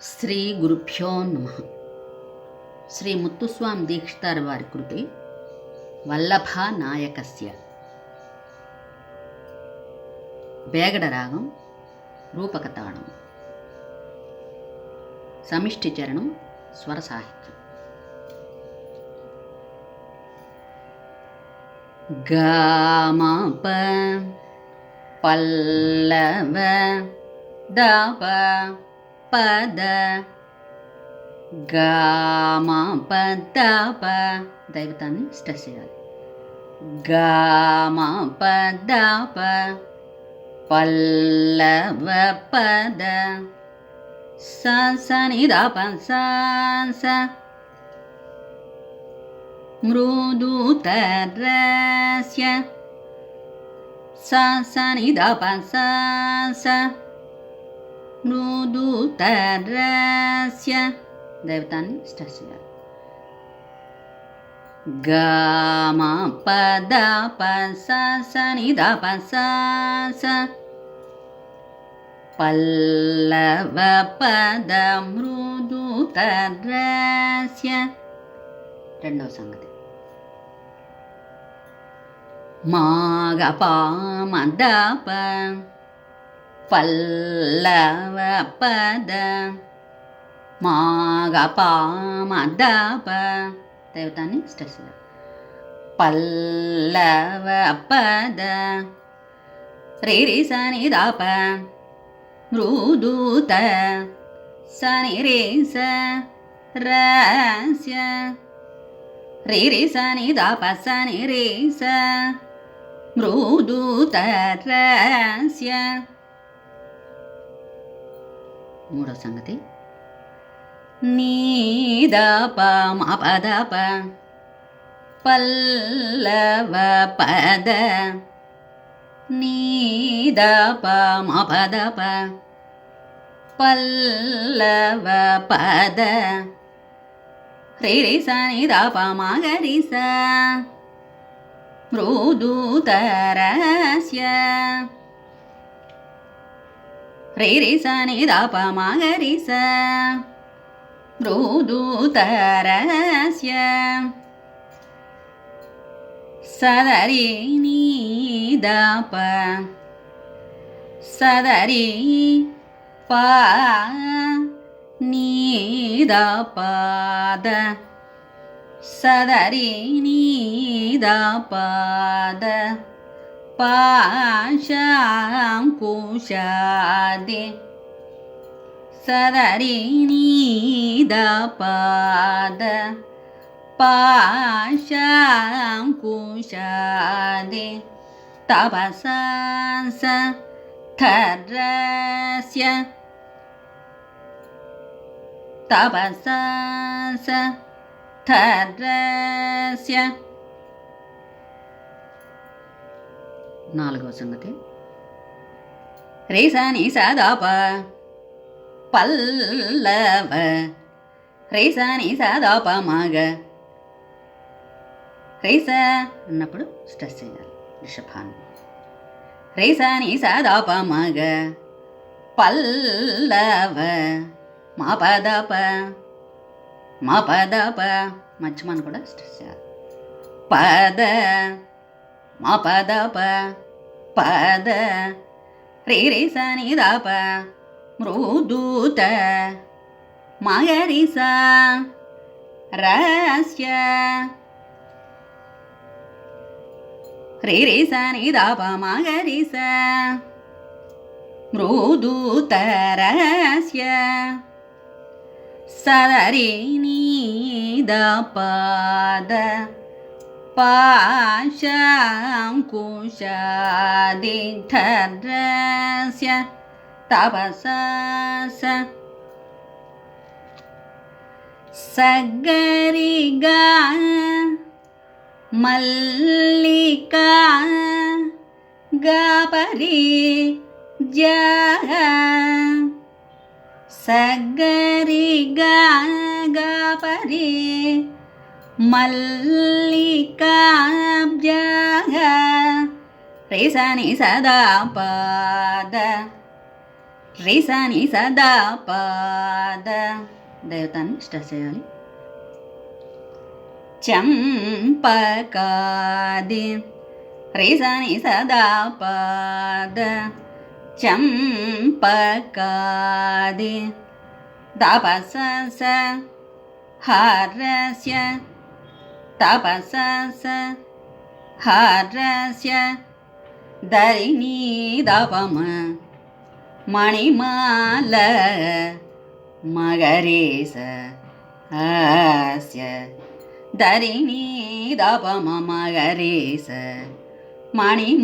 శ్రీ గురుభ్యో నమ. శ్రీ ముత్తుస్వామి దీక్షితార్ వారి కృతి వల్లభ నాయకస్య. బేగడ రాగం, రూపక తాళం, సమిష్టి చరణం, స్వర సాహిత్యం. గామప పల్లవ దప పద గామ పదప, దైవతాన్ని స్ట్రెస్ చేయాలి. గామ పదప పల్లవ పద సని దప స మృదుతరస్య సని దప స మృదుతరస్య, దైవతాన్ని స్ట్రెస్ చేయాలి. గామ పద సని దప స పల్లవ పద మృదుతరస్య. రెండవ సంగతి. మాగ పామ దప పల్లవ పద మాగ పామ దప, దైవతాన్ని స్ట్రెస్ చేయాలి. పల్లవ పద రి సని దప మృదుత సని రే స రస్య రి సని దప సని రే స మృదుతరస్య. మూడవ సంగతి. నీదప మపదప పల్లవ పద నీదప మపదప పల్లవ పద రి సని దప మగరి స మృదుతరస్య రి సని దప మగరి స మృదుతరస్య. సదరి నీదప సదరి ప నీదపద సదరి నీదపద పాశాంకుశాది సదరి నీదపద పాశాంకుశాది తపస ధరస్య తపస ధరస్య. నాలుగవ సంగతి. రి సని స దప పల్లవ రి సని స దప మగ రి స అన్నప్పుడు స్ట్రెస్ చేయాలి రిషభాన్ని. రి సని స దప మగ పల్లవ మపదప మపదప, మధ్యమాన్ని కూడా స్ట్రెస్ చేయాలి. పద మపదప పద రి సని దప మృదుత మగరి స రస్య రి సని దప మగరి స మృదుతరస్య. సదరి నీదపద పాశాంకుశాది ధరస్య తపస సగరి గా మల్లికా గపరి జ సగరి గపరి మల్లికాబ్జ రి సని స దపద రేసాని సదా పాద దేవతాన్ని స్ట్రెస్ చేయాలి. చంపకాది రేసాని సదా పాద చంపకాది తపస హారస్య తపస హారస్య ధరిణీ దపమ మణిమాల మగరేస హాస్య ధరిణీ దపమ మగరేస మణిమాలస్య